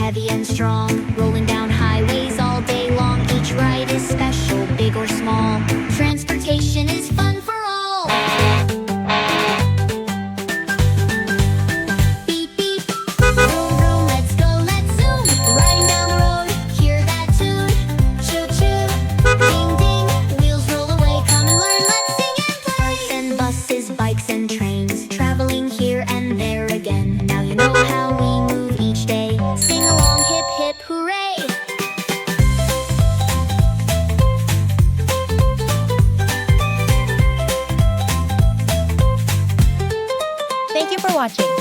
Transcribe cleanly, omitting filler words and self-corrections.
heavy and strong, rolling down highways all day long. Each ride is special, big or small. Transportation is fun for all. Beep beep, vroom vroom, let's go, let's zoom. Riding down the road, hear that tune. Choo choo, ding ding, wheels roll away, come and learn, let's sing and play. Cars and buses, bikes and trains, traveling here and there again. Now you know how we move each day. Sing along, hip hip hooray. Thank you for watching.